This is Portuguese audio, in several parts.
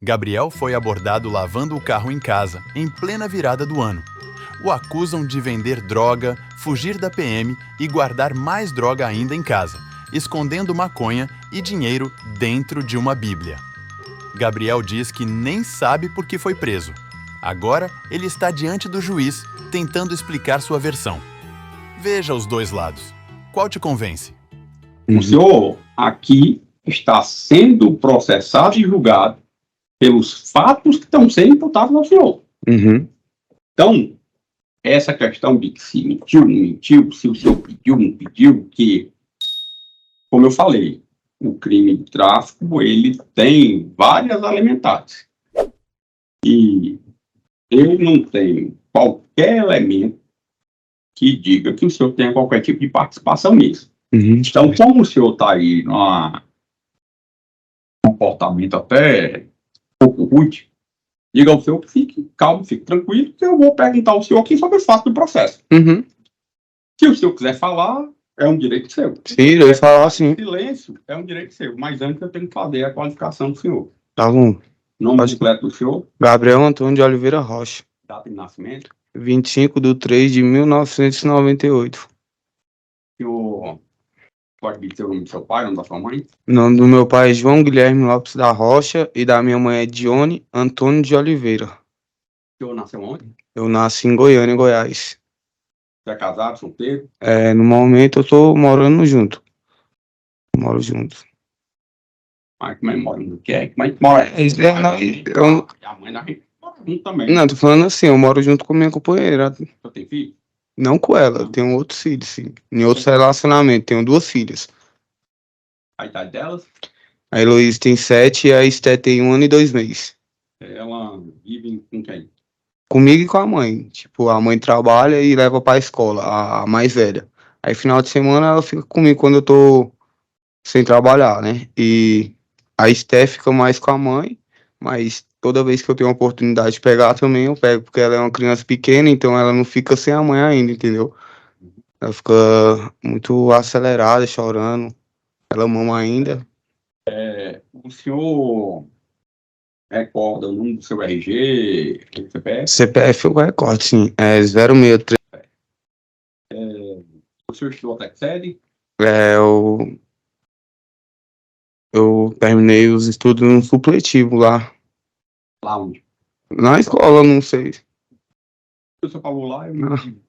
Gabriel foi abordado lavando o carro em casa, em plena virada do ano. O acusam de vender droga, fugir da PM e guardar mais droga ainda em casa, escondendo maconha e dinheiro dentro de uma Bíblia. Gabriel diz que nem sabe por que foi preso. Agora, ele está diante do juiz, tentando explicar sua versão. Veja os dois lados. Qual te convence? O senhor aqui está sendo processado e julgado pelos fatos que estão sendo imputados ao senhor. Então, essa questão de se mentiu, não mentiu, se o senhor pediu, não pediu, que, como eu falei, o crime de tráfico, ele tem várias elementares. E eu não tenho qualquer elemento que diga que o senhor tenha qualquer tipo de participação nisso. Então, como o senhor está aí num comportamento até pouco rude, diga ao senhor que fique calmo, fique tranquilo, que eu vou perguntar ao senhor aqui sobre o fato do processo. Se o senhor quiser falar, é um direito seu. Sim, eu ia falar sim. Silêncio é um direito seu, mas antes eu tenho que fazer a qualificação do senhor. Tá bom. Nome completo do senhor? Gabriel Antônio de Oliveira Rocha. Data de nascimento? 25/3/1998. O senhor pode dizer o nome do seu pai, o nome da sua mãe? O nome do meu pai é João Guilherme Lopes da Rocha e da minha mãe é Dione Antônio de Oliveira. O senhor nasceu onde? Eu nasci em Goiânia, Goiás. Você é casado, solteiro? No momento eu tô morando junto. Moro junto. Mas como é que mora? Não quer? Como é que mora? A mãe da gente mora junto também. Não, tô falando assim, eu moro junto com minha companheira. Você tem filho? Não com ela, eu tenho outros filhos, sim. Em outros relacionamentos, tenho 2 filhas. A idade delas? A Heloísa tem 7 e a Esté tem 1 ano e 2 meses. Ela vive com quem? Comigo e com a mãe. Tipo, a mãe trabalha e leva pra escola, a mais velha. Aí final de semana ela fica comigo quando eu tô sem trabalhar, né? E a Esté fica mais com a mãe, mas toda vez que eu tenho a oportunidade de pegar também, eu pego, porque ela é uma criança pequena, então ela não fica sem a mãe ainda, entendeu? Ela fica muito acelerada, chorando. Ela mama ainda. O senhor recorda o número do seu RG, CPF? CPF eu recordo, sim. É 063. O senhor estudou até que série? Eu terminei os estudos no supletivo lá. Lá onde? Na escola, não sei. O senhor falou lá, eu não Sim.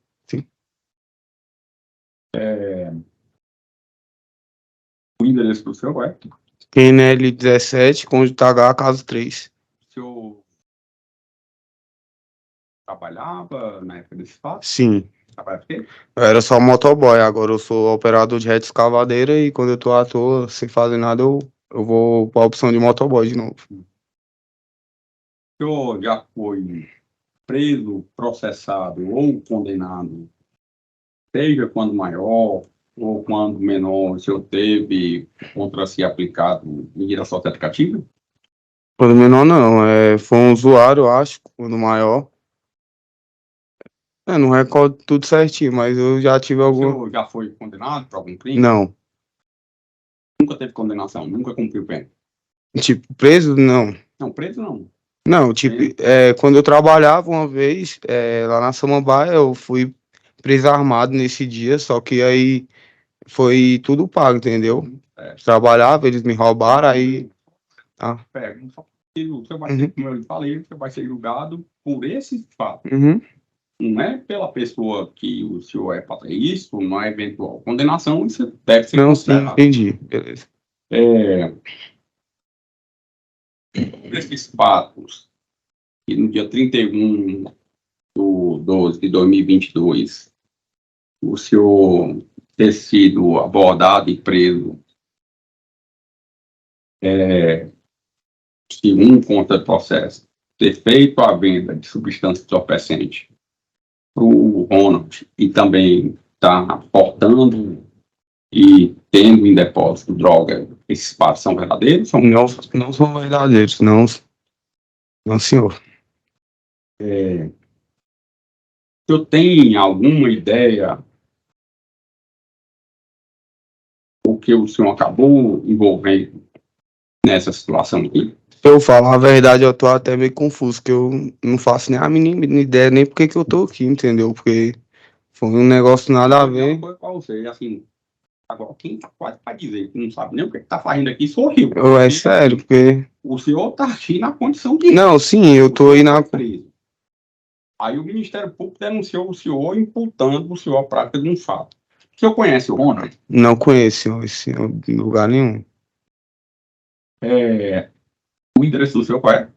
O endereço do senhor é? QNL 17, Cônjuge H, caso 3. O senhor trabalhava na época desse fato? Sim. Trabalhava o quê? Eu era só motoboy, agora eu sou operador de rede escavadeira e quando eu tô à toa, sem fazer nada, eu vou pra opção de motoboy de novo. O senhor já foi preso, processado ou condenado, seja quando maior ou quando menor, o senhor teve contra si aplicado medida socioeducativa? Quando menor não, foi um usuário, eu acho, quando maior. Não recordo tudo certinho, mas eu já tive O algum... senhor já foi condenado por algum crime? Não. Nunca teve condenação, nunca cumpriu pena? Tipo, preso? Não. Não, preso não. Não, tipo, quando eu trabalhava uma vez, lá na Samambaia, eu fui preso armado nesse dia, só que aí foi tudo pago, entendeu? Trabalhava, eles me roubaram, aí... O senhor vai ser, como eu lhe falei, você vai ser julgado por esse fato. Não é pela pessoa que o senhor é para isso, não é eventual condenação, isso deve ser considerado. Não, entendi, beleza. Esses fatos, que no dia 31/12/2022, o senhor ter sido abordado e preso, segundo conta do processo, ter feito a venda de substância entorpecente para o Ronald e também está portando e tendo em depósito droga, esses fatos são verdadeiros? Não são verdadeiros, não, senhor. O senhor tem alguma ideia o que o senhor acabou envolvendo nessa situação aqui? Se eu falar a verdade, eu tô até meio confuso, que eu não faço nem a mínima ideia nem porque que eu tô aqui, entendeu? Porque foi um negócio nada a ver. Foi pra você, assim, agora quem tá quase pra dizer que não sabe nem o que tá fazendo aqui sou eu. É sério, porque... O senhor tá aqui na condição de... Não, sim, eu tô aí na... preso. Aí o Ministério Público denunciou o senhor, imputando o senhor a prática de um fato. O senhor conhece o Ronald? Não conheço esse lugar nenhum. O endereço do senhor qual é?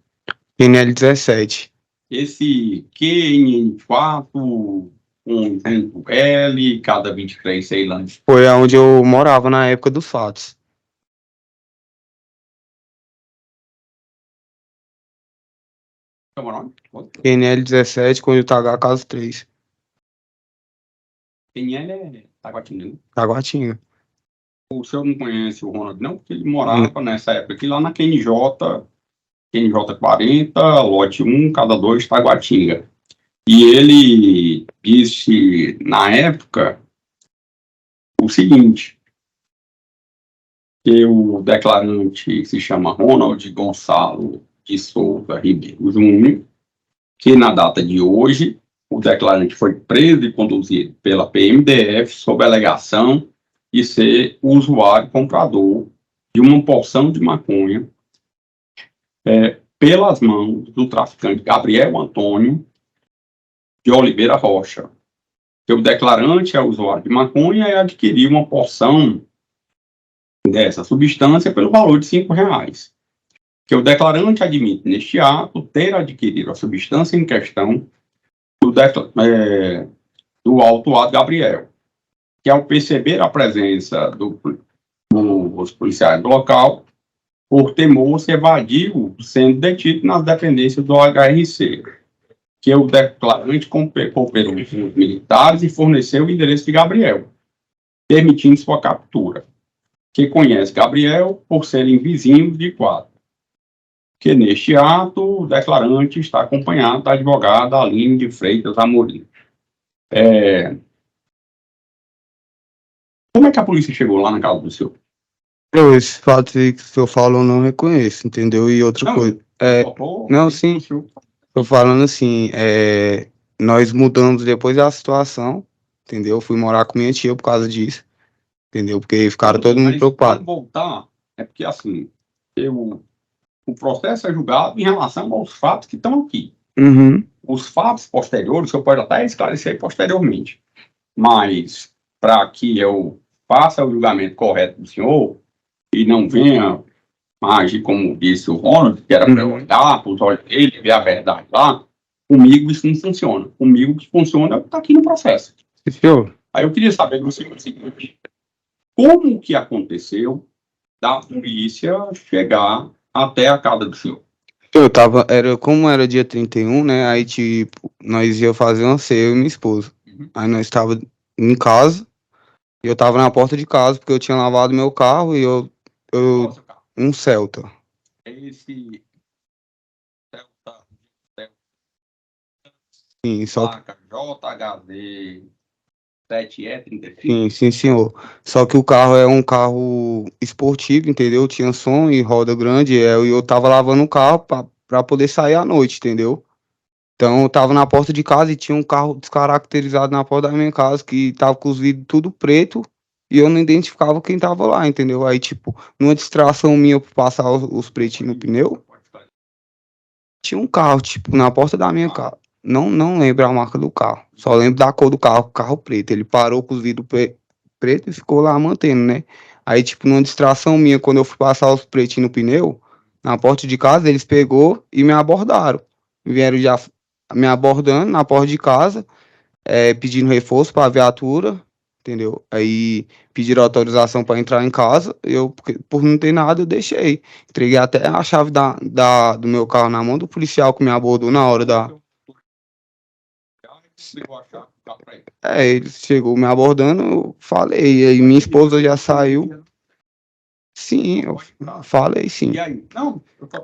PNL 17. Esse QN4, um L, cada 23 Ceilândia. Foi onde eu morava na época dos fatos. PNL 17, com o TH caso 3. PNL é Taguatinga, né? Taguatinga. O senhor não conhece o Ronald, não? Porque ele morava nessa época aqui lá na QNJ 40, lote 1, cada 2, Taguatinga. E ele disse, na época, o seguinte, que o declarante se chama Ronald Gonçalo de Souza Ribeiro Júnior, que na data de hoje, o declarante foi preso e conduzido pela PMDF sob a alegação de ser usuário comprador de uma porção de maconha pelas mãos do traficante Gabriel Antônio de Oliveira Rocha. Que o declarante é usuário de maconha e adquiriu uma porção dessa substância pelo valor de R$5. Que o declarante admite neste ato ter adquirido a substância em questão do autuado Gabriel, que ao perceber a presença dos policiais do local, por temor, se evadiu, sendo detido nas dependências do HRC, que o declarante cooperou com os militares e forneceu o endereço de Gabriel, permitindo sua captura, que conhece Gabriel por serem vizinhos de quadro. Que neste ato, o declarante está acompanhado da advogada Aline de Freitas Amorim. Como é que a polícia chegou lá na casa do senhor? Esse fato aí que o senhor falou eu não reconheço, entendeu? E outra coisa. Não, sim. Tô falando assim, nós mudamos depois da situação, entendeu? Fui morar com minha tia por causa disso, entendeu? Porque ficaram todo mundo preocupado. Voltar, é porque assim, o processo é julgado em relação aos fatos que estão aqui. Uhum. Os fatos posteriores, o senhor pode até esclarecer posteriormente, mas para que eu faça o julgamento correto do senhor e não venha agir como disse o Ronald, que era para eu olhar para os olhos dele, ver a verdade lá, comigo isso não funciona. Comigo o que funciona é o que está aqui no processo. Senhor. Aí eu queria saber do senhor o seguinte, como que aconteceu da polícia chegar até a casa do senhor? Como era dia 31, né, aí tipo, nós ia fazer uma ceia, eu e minha esposa. Aí nós estava em casa, e eu tava na porta de casa, porque eu tinha lavado meu carro, e um Celta. Esse Celta, sim, só placa JHD 7E35. Sim, senhor. Só que o carro é um carro esportivo, entendeu? Tinha som e roda grande, e eu tava lavando o carro pra poder sair à noite, entendeu? Então eu tava na porta de casa e tinha um carro descaracterizado na porta da minha casa, que tava com os vidros tudo preto, e eu não identificava quem tava lá, entendeu? Aí, tipo, numa distração minha por passar os pretinhos no pneu, tinha um carro, tipo, na porta da minha casa. Não lembro a marca do carro. Só lembro da cor do carro preto. Ele parou com os vidros pretos e ficou lá mantendo, né? Aí, tipo, numa distração minha, quando eu fui passar os pretinhos no pneu, na porta de casa, eles pegou e me abordaram. Vieram já me abordando na porta de casa, pedindo reforço para a viatura, entendeu? Aí pediram autorização para entrar em casa, por não ter nada, eu deixei. Entreguei até a chave do meu carro na mão do policial que me abordou na hora da... ele chegou me abordando, eu falei, e aí minha esposa já saiu. Sim, eu falei sim.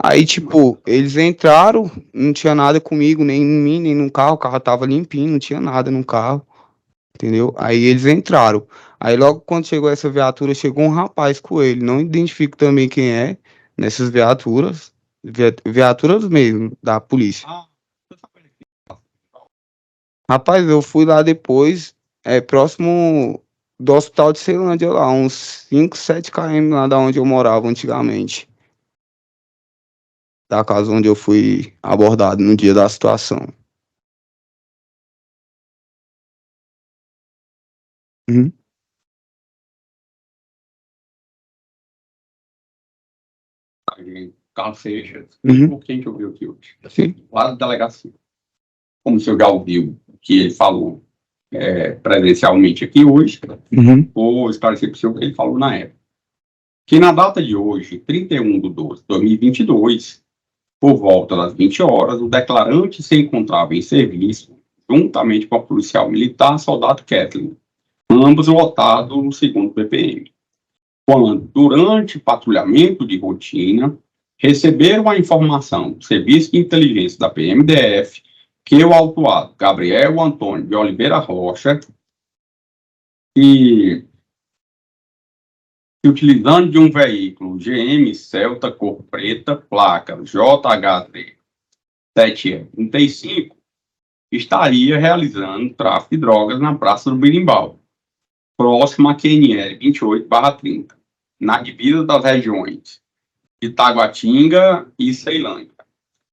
Aí, tipo, eles entraram, não tinha nada comigo, nem em mim, nem no carro, o carro tava limpinho, não tinha nada no carro, entendeu? Aí eles entraram. Aí logo quando chegou essa viatura, chegou um rapaz com ele, não identifico também quem é, nessas viaturas, Viaturas mesmo, da polícia. Rapaz, eu fui lá depois, próximo do hospital de Ceilândia lá, uns 5, 7 km lá da onde eu morava antigamente. Da casa onde eu fui abordado no dia da situação. Uhum. Carlos Seixas, Uhum. por quem que eu vi aqui hoje? Sim. Lá da delegacia. Como o senhor já ouviu o que ele falou presencialmente aqui hoje, vou esclarecer para o senhor o que ele falou na época. Que na data de hoje, 31/12/2022, por volta das 20 horas, o declarante se encontrava em serviço juntamente com a policial militar, soldado Kathleen, ambos lotados no 2º PPM. Quando, durante patrulhamento de rotina, receberam a informação do Serviço de Inteligência da PMDF que o autuado Gabriel Antônio de Oliveira Rocha, e utilizando de um veículo GM Celta cor preta, placa JHD 735, estaria realizando tráfico de drogas na Praça do Birimbau, próximo a QNL 28/30, na divisa das regiões de Taguatinga e Ceilândia,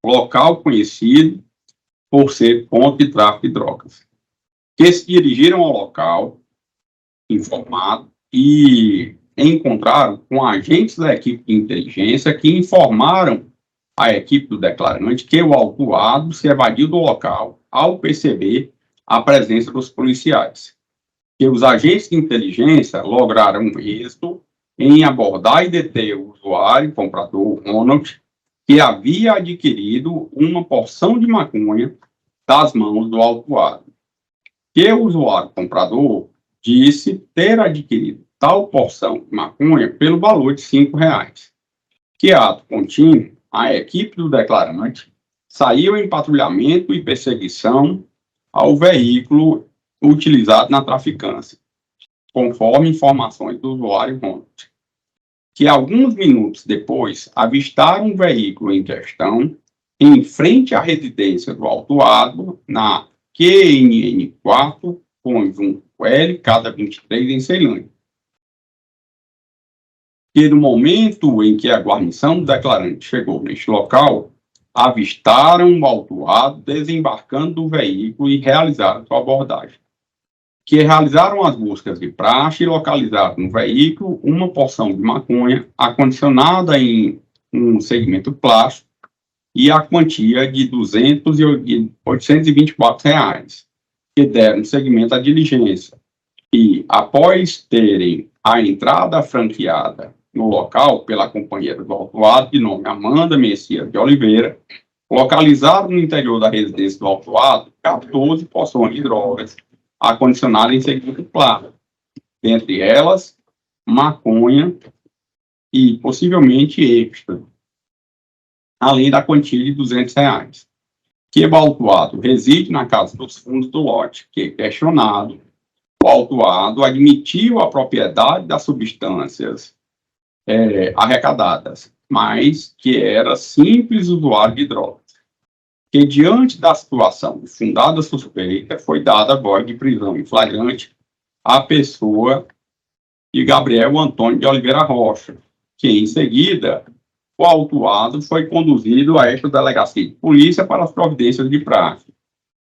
local conhecido por ser ponto de tráfico de drogas, que se dirigiram ao local informado e encontraram com agentes da equipe de inteligência que informaram à equipe do declarante que o autuado se evadiu do local ao perceber a presença dos policiais. Que os agentes de inteligência lograram êxito em abordar e deter o usuário, comprador Ronald, que havia adquirido uma porção de maconha das mãos do autuado. Que o usuário comprador disse ter adquirido tal porção de maconha pelo valor de R$5. Que ato contínuo, a equipe do declarante saiu em patrulhamento e perseguição ao veículo utilizado na traficância, conforme informações do usuário Ronald, que alguns minutos depois avistaram um veículo em questão em frente à residência do autuado na QNN 4, conjunto L, cada 23, em Ceilândia. Que no momento em que a guarnição do declarante chegou neste local, avistaram o autuado desembarcando do veículo e realizaram sua abordagem. Que realizaram as buscas de praxe e localizaram no veículo uma porção de maconha acondicionada em um segmento plástico e a quantia de R$824, que deram seguimento à diligência. E, após terem a entrada franqueada no local pela companheira do autuado, de nome Amanda Messias de Oliveira, localizaram no interior da residência do autuado 14 porções de drogas acondicionadas em segmento plástico, dentre elas maconha e possivelmente êxtase, além da quantia de R$200. Que o autuado reside na casa dos fundos do lote, que, questionado, o autuado admitiu a propriedade das substâncias arrecadadas, mas que era simples usuário de drogas. Que, diante da situação de fundada suspeita, foi dada voz de prisão em flagrante à pessoa de Gabriel Antônio de Oliveira Rocha, que, em seguida, o autuado foi conduzido a esta delegacia de polícia para as providências de praxe,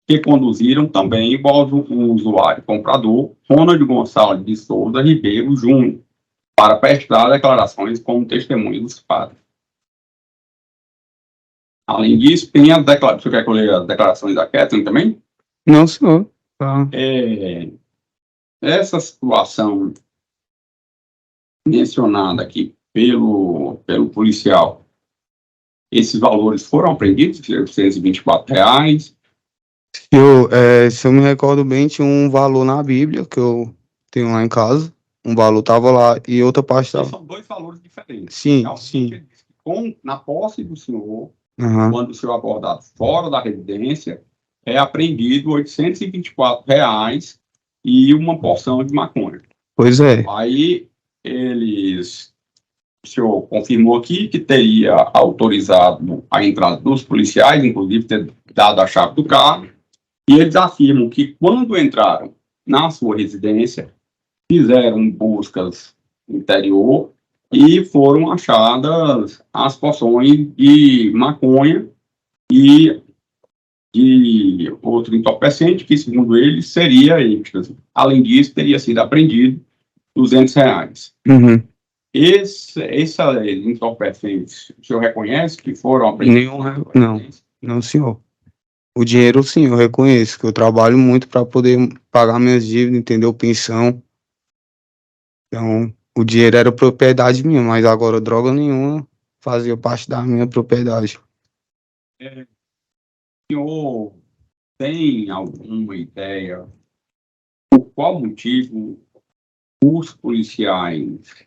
que conduziram também o usuário comprador Ronald Gonçalves de Souza Ribeiro Júnior, para prestar declarações como testemunha dos fatos. Além disso, tem as declarações. Você quer que eu leia as declarações da Kathleen também? Não, senhor. Tá. Essa situação mencionada aqui pelo policial, esses valores foram apreendidos, R$824. Se eu me recordo bem, tinha um valor na Bíblia que eu tenho lá em casa. Um valor estava lá e outra parte estava. São dois valores diferentes. Sim, sim. Na posse do senhor, uhum, quando o senhor é abordado fora da residência, é apreendido R$824 e uma porção de maconha. Pois é. Aí eles o senhor confirmou aqui que teria autorizado a entrada dos policiais, inclusive ter dado a chave do carro, e eles afirmam que quando entraram na sua residência, fizeram buscas no interior e foram achadas as porções de maconha e de outro entorpecente, que, segundo eles, seria êxtase. Além disso, teria sido apreendido R$200. Uhum. Esse entorpecentes, o senhor reconhece que foram apreendidos? Não, senhor. O dinheiro, sim, eu reconheço, que eu trabalho muito para poder pagar minhas dívidas, entendeu? Pensão. Então, o dinheiro era propriedade minha, mas agora droga nenhuma fazia parte da minha propriedade. O senhor tem alguma ideia por qual motivo os policiais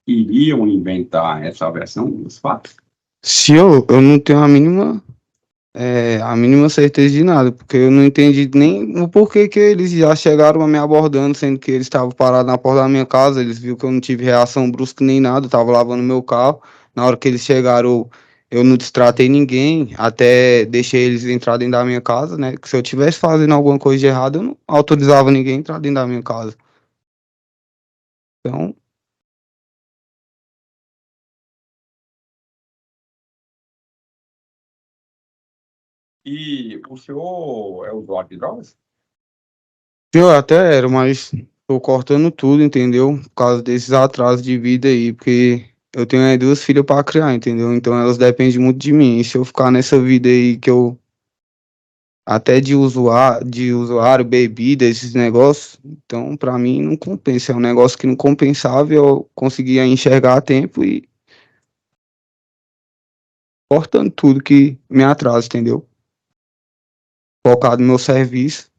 iriam inventar essa versão dos fatos? Senhor, eu não tenho a mínima certeza de nada, porque eu não entendi nem o porquê que eles já chegaram a me abordando, sendo que eles estavam parados na porta da minha casa, eles viram que eu não tive reação brusca nem nada, eu tava lavando meu carro, na hora que eles chegaram, eu não destratei ninguém, até deixei eles entrar dentro da minha casa, né, que se eu tivesse fazendo alguma coisa de errado, eu não autorizava ninguém a entrar dentro da minha casa. Então, E o senhor é usuário de drogas? eu até era, mas tô cortando tudo, entendeu? Por causa desses atrasos de vida aí, porque eu tenho aí 2 filhas pra criar, entendeu? Então elas dependem muito de mim. E se eu ficar nessa vida aí que eu até de usuário, bebida, esses negócios, então pra mim não compensa. É um negócio que não compensava, eu conseguia enxergar a tempo e cortando tudo que me atrasa, entendeu? Focado no meu serviço.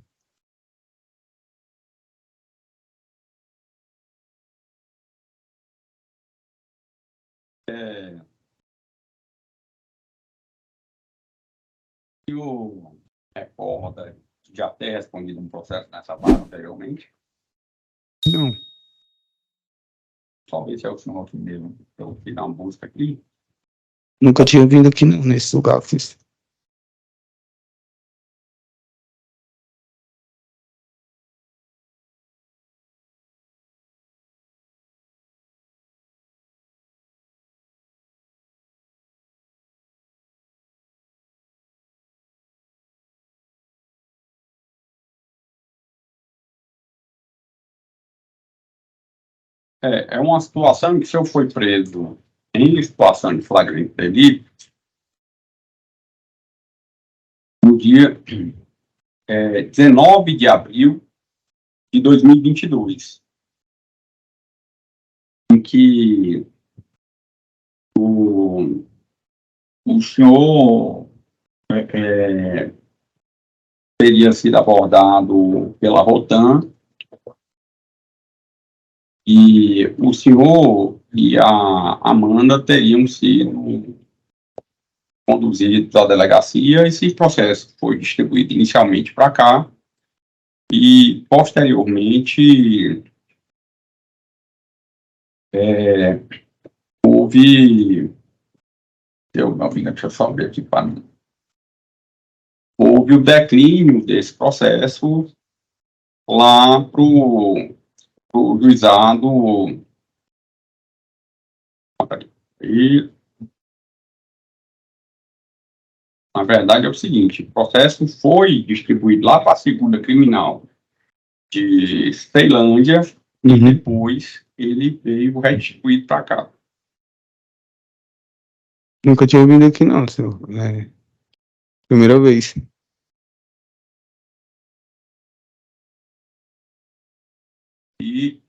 O senhor recorda de já ter respondido um processo nessa barra anteriormente? Não, Só ver se é o senhor aqui mesmo. Eu fiz uma busca aqui. nunca tinha vindo aqui não, nesse lugar, fiz. É uma situação em que o senhor foi preso em situação de flagrante delito no dia 19 de abril de 2022, em que o senhor teria sido abordado pela Rotan e o senhor e a Amanda teriam sido conduzidos à delegacia. Esse processo foi distribuído inicialmente para cá e, posteriormente, houve... deixa eu só ver aqui para mim. Houve o declínio desse processo lá para o juizado. E, na verdade, é o seguinte: o processo foi distribuído lá para a segunda criminal de Ceilândia e depois ele veio redistribuído para cá. Nunca tinha vindo aqui não, senhor. Primeira vez. E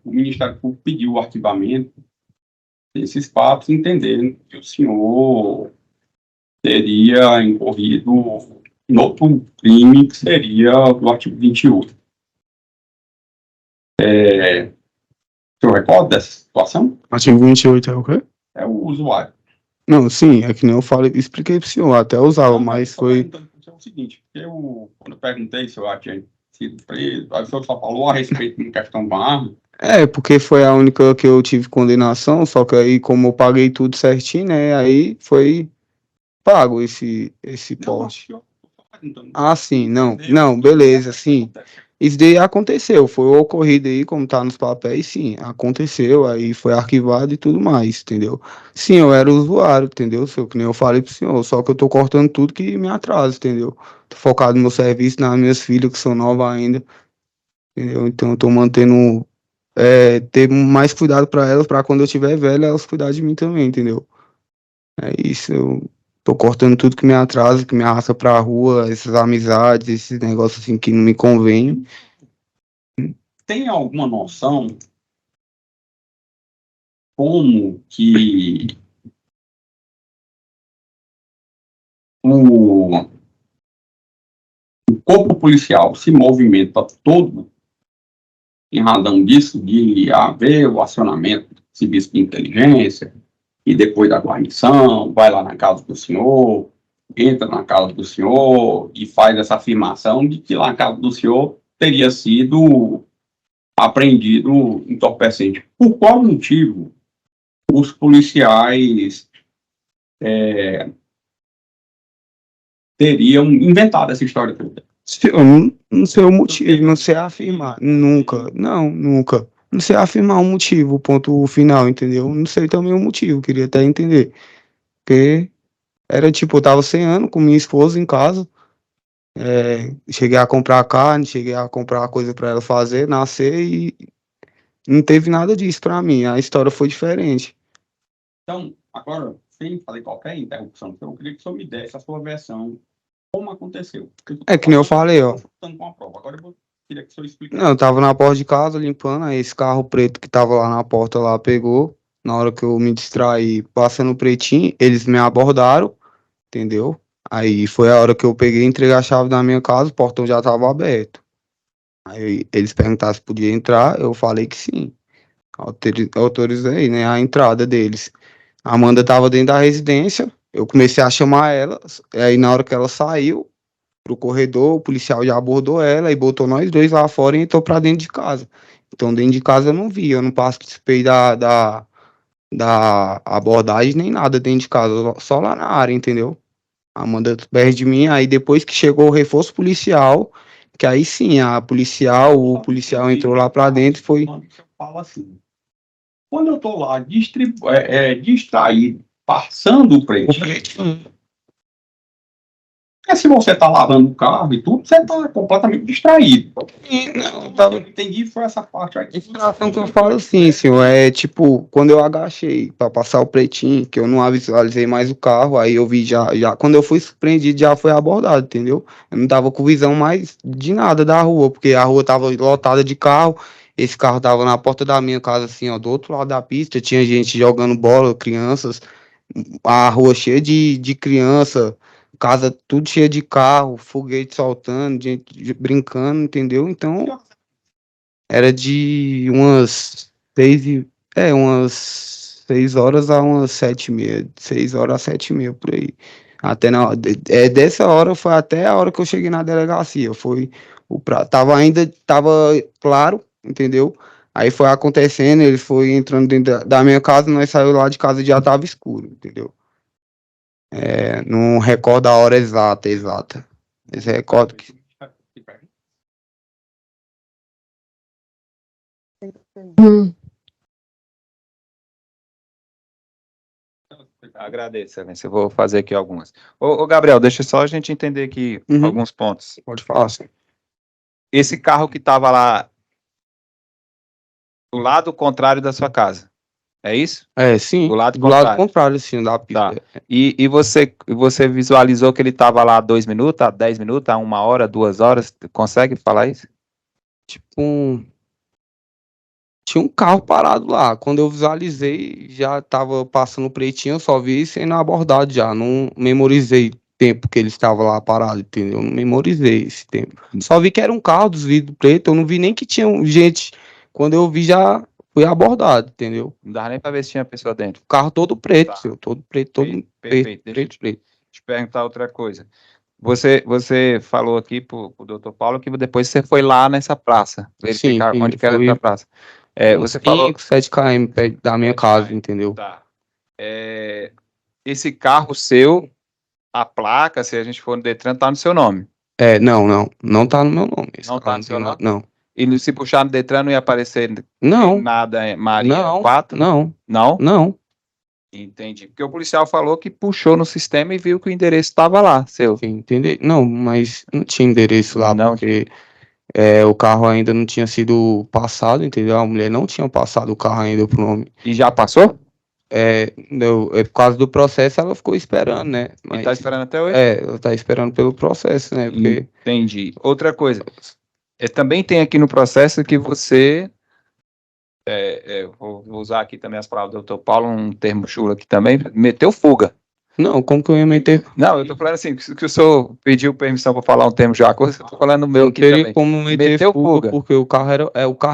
o Ministério Público pediu o arquivamento desses fatos, entendendo que o senhor teria incorrido em outro crime, que seria do artigo 28. O senhor recorda dessa situação? Artigo 28 é o quê? É o usuário. Não, sim, é que nem eu falei, expliquei pro senhor, até usava, mas foi é o seguinte, quando eu perguntei se eu já tinha sido preso, aí o senhor só falou a respeito de questão de uma arma. Porque foi a única que eu tive condenação, só que aí como eu paguei tudo certinho, né, aí foi pago esse porte. Sim, não, beleza, sim. Isso daí aconteceu, foi o ocorrido aí, como tá nos papéis, sim, aconteceu, aí foi arquivado e tudo mais, entendeu? Sim, eu era usuário, entendeu? Que nem eu falei pro senhor, só que eu tô cortando tudo que me atrasa, entendeu? Tô focado no meu serviço, nas minhas filhas que são novas ainda, entendeu? Então eu tô mantendo, ter mais cuidado pra elas, pra quando eu tiver velho, elas cuidar de mim também, entendeu? É isso, eu tô cortando tudo que me atrasa, que me arrasta pra rua, essas amizades, esses negócios assim que não me convêm. Tem alguma noção como que o corpo policial se movimenta todo em razão disso, de haver o acionamento do serviço de inteligência, e depois da guarnição, vai lá na casa do senhor, entra na casa do senhor e faz essa afirmação de que lá na casa do senhor teria sido apreendido entorpecente. Por qual motivo os policiais teriam inventado essa história toda? Eu não sei o motivo, não sei afirmar, nunca, não, nunca. Não sei afirmar um motivo, ponto final, entendeu? Não sei também o motivo, queria até entender. Porque era tipo, eu tava 100 anos com minha esposa em casa, cheguei a comprar carne, cheguei a comprar coisa pra ela fazer, nascer e não teve nada disso pra mim, a história foi diferente. Então, agora, sem fazer qualquer interrupção, eu queria que o senhor me desse a sua versão, como aconteceu. Que nem eu falei, ó. Agora eu queria que o senhor explicasse. Não, eu tava na porta de casa limpando, aí esse carro preto que tava lá na porta lá pegou. Na hora que eu me distraí passando pretinho, eles me abordaram, entendeu? Aí foi a hora que eu peguei e entreguei a chave da minha casa, o portão já tava aberto. Aí eles perguntaram se podia entrar, eu falei que sim. Autorizei, né, a entrada deles. A Amanda tava dentro da residência, eu comecei a chamar ela, aí na hora que ela saiu pro corredor, o policial já abordou ela e botou nós dois lá fora e entrou pra dentro de casa. Então dentro de casa eu não vi, eu não participei da abordagem nem nada dentro de casa, só lá na área, entendeu? A Amanda perto de mim, aí depois que chegou o reforço policial, que aí sim, o policial entrou lá pra dentro e foi... Fala assim, quando eu tô lá distraído, passando o pretinho, porque se você tá lavando o carro e tudo, você tá completamente distraído. Não, entendi, foi essa parte aqui. Distração que eu falo assim, senhor, tipo, quando eu agachei pra passar o pretinho, que eu não visualizei mais o carro, aí eu vi quando eu fui surpreendido, já foi abordado, entendeu? Eu não tava com visão mais de nada da rua, porque a rua tava lotada de carro, esse carro tava na porta da minha casa, assim, ó, do outro lado da pista, tinha gente jogando bola, crianças, a rua cheia de criança, casa tudo cheia de carro, foguete soltando, gente brincando, entendeu? Então, era de umas 6 horas a umas 7h30, 6 horas a 7h30, por aí. Até dessa hora foi até a hora que eu cheguei na delegacia, tava claro, entendeu? Aí foi acontecendo, ele foi entrando dentro da minha casa, nós saímos lá de casa e já tava escuro, entendeu? Não recordo a hora exata. Mas recordo que... Agradeço, excelência. Eu vou fazer aqui algumas. Ô, Gabriel, deixa só a gente entender aqui alguns pontos. Pode falar, sim. Esse carro que estava lá do lado contrário da sua casa, é isso? Sim. Do lado do lado contrário, sim, da pista. Tá. E você visualizou que ele estava lá 2 minutos, a 10 minutos, a 1 hora, 2 horas? Consegue falar isso? Tipo, tinha um carro parado lá. Quando eu visualizei, já tava passando pretinho, eu só vi sendo abordado já. Não memorizei o tempo que ele estava lá parado, entendeu? Não memorizei esse tempo. Só vi que era um carro dos vidros pretos, eu não vi nem que tinha gente. Quando eu vi, já fui abordado, entendeu? Não dava nem para ver se tinha pessoa dentro. O carro todo preto, Tá. todo preto, todo Perfeito. preto. Deixa eu te perguntar outra coisa. Você falou aqui pro doutor Paulo que depois você foi lá nessa praça, verificar Sim, onde que era foi essa praça. uns Você falou... 5, 7 km perto da minha casa, entendeu? Tá. Esse carro seu, a placa, se a gente for no Detran, tá no seu nome. Não tá no meu nome. Esse Não carro tá no seu nome? Não. E se puxar no Detran, não ia aparecer Não, nada Maria não, 4? não, Não? não. Entendi. Porque o policial falou que puxou no sistema e viu que o endereço estava lá, seu. Sim, entendeu? Não, mas não tinha endereço lá, Não. porque o carro ainda não tinha sido passado, entendeu? A mulher não tinha passado o carro ainda pro nome. E já passou? Por causa do processo, ela ficou esperando, né? E tá esperando até hoje? Ela tá esperando pelo processo, né? Porque Entendi. Outra coisa, também tem aqui no processo que você, vou usar aqui também as palavras do doutor Paulo, um termo chulo aqui também, meteu fuga. não, como que eu ia meter? Não, eu tô falando assim, que o senhor pediu permissão para falar um termo já, eu tô falando o meu Não aqui teria também. como meter Meteu fuga. porque o carro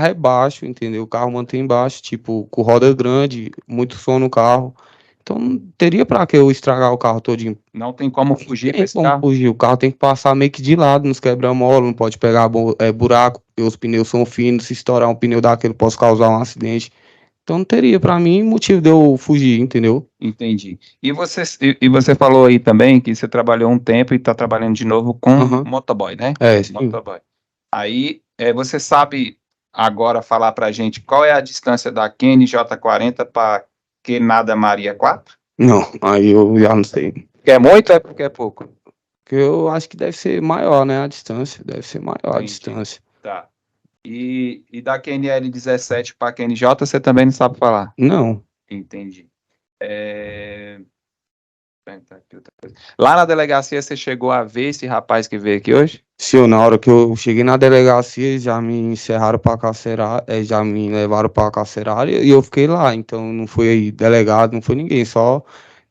é baixo, entendeu? O carro mantém baixo, tipo, com roda grande, muito som no carro. Então não teria pra que eu estragar o carro todinho. Não tem como fugir com Tem esse como carro. fugir, o carro tem que passar meio que de lado nos quebra-mola, não pode pegar buraco, porque os pneus são finos, se estourar um pneu daquele pode causar um acidente. Então não teria pra mim motivo de eu fugir, entendeu? Entendi. E você falou aí também que você trabalhou um tempo e está trabalhando de novo com Aham. motoboy, né? Sim. Motoboy. Aí, você sabe agora falar pra gente qual é a distância da QNJ40 para Quenada Maria 4? Não, aí eu já não sei. Que é muito ou é porque é pouco? Porque eu acho que deve ser maior, né, a distância. Deve ser maior a Entendi. distância. Tá. E da QNL 17 para QNJ você também não sabe falar? Não. Entendi. Lá na delegacia você chegou a ver esse rapaz que veio aqui hoje? Senhor, na hora que eu cheguei na delegacia, eles já me encerraram para carcerar, já me levaram para carcerária e eu fiquei lá. Então não foi aí delegado, não foi ninguém, só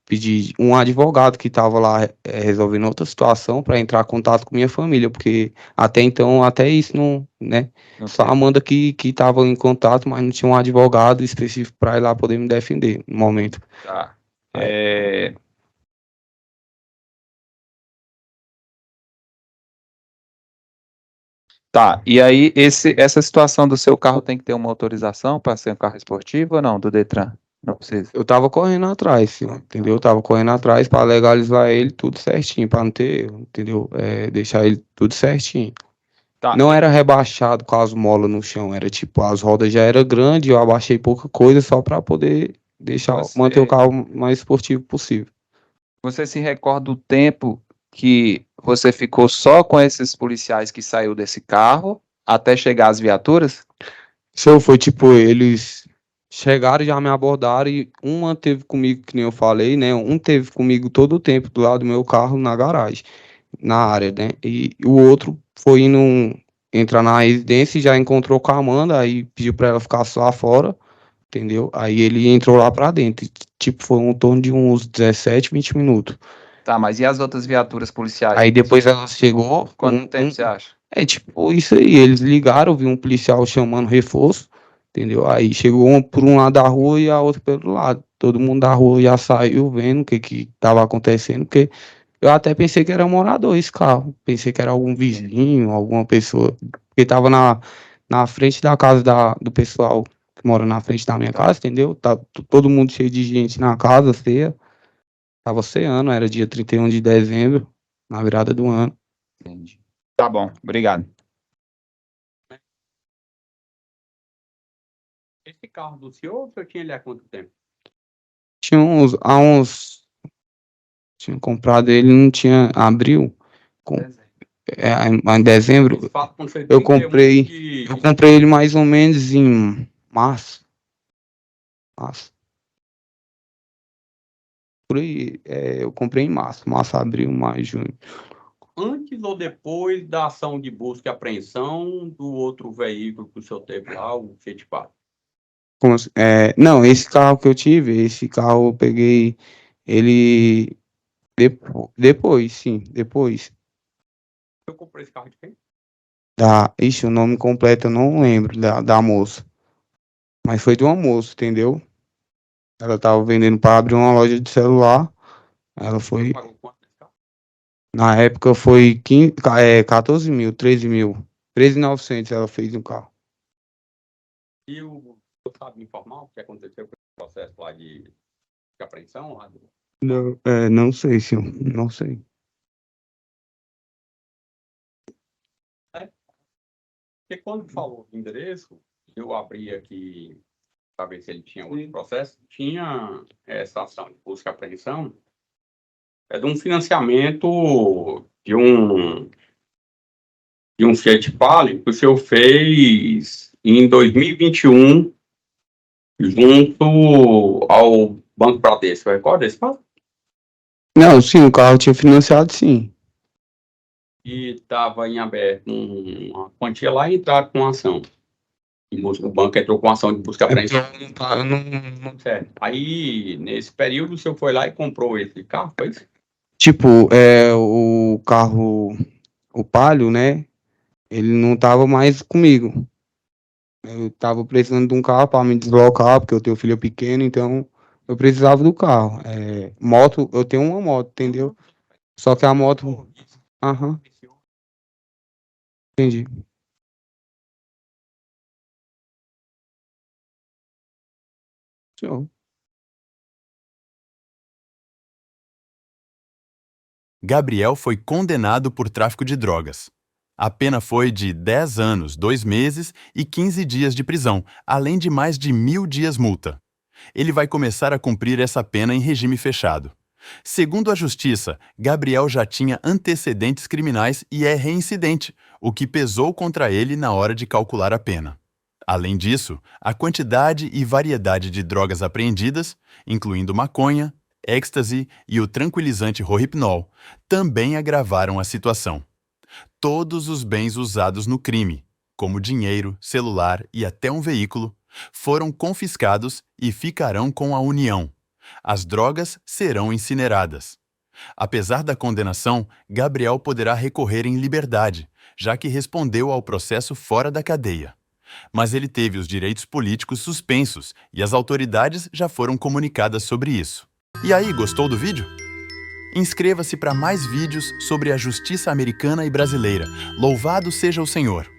pedi um advogado que estava lá resolvendo outra situação para entrar em contato com minha família, porque até então, até isso não, né? Não Só sei. a Amanda que estava em contato, mas não tinha um advogado específico para ir lá poder me defender no momento. Tá. Tá, e aí essa situação do seu carro tem que ter uma autorização para ser um carro esportivo ou não, do Detran? Não precisa. Eu tava correndo atrás, filho, entendeu? Eu tava correndo atrás para legalizar ele tudo certinho, para não ter erro, entendeu? Deixar ele tudo certinho. Tá. Não era rebaixado com as molas no chão, era tipo, as rodas já era grande, eu abaixei pouca coisa só para poder manter o carro mais esportivo possível. Você se recorda do tempo que você ficou só com esses policiais que saiu desse carro até chegar às viaturas? Show, foi tipo, eles chegaram, já me abordaram e um manteve comigo, que nem eu falei, né? Um teve comigo todo o tempo do lado do meu carro na garagem, na área, né? E o outro foi entrar na residência e já encontrou com a Amanda, aí pediu pra ela ficar só lá fora, entendeu? Aí ele entrou lá pra dentro, e, tipo, foi um torno de uns 17, 20 minutos. Tá, mas e as outras viaturas policiais? Aí depois ela chegou. Quanto tempo você acha? Tipo, isso aí, eles ligaram, vi um policial chamando reforço, entendeu? Aí chegou um por um lado da rua e a outra pelo lado. Todo mundo da rua já saiu vendo o que tava acontecendo, porque eu até pensei que era morador esse carro. Pensei que era algum vizinho, alguma pessoa, porque tava na frente da casa do pessoal que mora na frente da minha casa, entendeu? Tá todo mundo cheio de gente na casa, ceia. Tava ceando, era dia 31 de dezembro, na virada do ano. Entendi. Tá bom, obrigado. Esse carro do senhor, o senhor tinha ele há quanto tempo? Tinha comprado ele, não tinha, abril, em dezembro, eu comprei ele mais ou menos em março, por aí, eu comprei em março, abril, maio, junho. Antes ou depois da ação de busca e apreensão do outro veículo que o senhor teve lá, o Fiat Palio? Não, esse carro que eu tive, esse carro eu peguei ele depois, sim, depois. Eu comprei esse carro de quem? O nome completo eu não lembro da moça. Mas foi de uma moça, entendeu? Ela tava vendendo para abrir uma loja de celular. Ela foi. Pagou quanto nesse carro? Na época foi 14 mil, 13 mil. 13.900 ela fez no carro. E o senhor sabe me informar o que aconteceu com o processo lá de apreensão? Lá do... Não, não sei, senhor. Não sei. Porque quando falou do endereço, eu abri aqui para ver se ele tinha outro processo. Tinha essa ação de busca e apreensão. É de um financiamento de um Fiat Palio que o senhor fez em 2021 junto ao Banco Bradesco. Recorda esse caso? Não, sim, o carro tinha financiado, sim. E estava em aberto uma quantia lá e entraram com ação. O banco entrou com ação de busca e apreensão. Certo. Aí, nesse período, o senhor foi lá e comprou esse carro, foi isso? Tipo, o carro, o Palio, né? Ele não tava mais comigo. Eu tava precisando de um carro para me deslocar, porque eu tenho filho pequeno, então eu precisava do carro. Moto, eu tenho uma moto, entendeu? Só que a moto. Aham, entendi. Show. Gabriel foi condenado por tráfico de drogas. A pena foi de 10 anos, 2 meses e 15 dias de prisão, além de mais de 1.000 dias multa. Ele vai começar a cumprir essa pena em regime fechado. Segundo a Justiça, Gabriel já tinha antecedentes criminais e é reincidente, o que pesou contra ele na hora de calcular a pena. Além disso, a quantidade e variedade de drogas apreendidas, incluindo maconha, êxtase e o tranquilizante Rohypnol, também agravaram a situação. Todos os bens usados no crime, como dinheiro, celular e até um veículo, foram confiscados e ficarão com a União. As drogas serão incineradas. Apesar da condenação, Gabriel poderá recorrer em liberdade, já que respondeu ao processo fora da cadeia. Mas ele teve os direitos políticos suspensos e as autoridades já foram comunicadas sobre isso. E aí, gostou do vídeo? Inscreva-se para mais vídeos sobre a justiça americana e brasileira. Louvado seja o Senhor!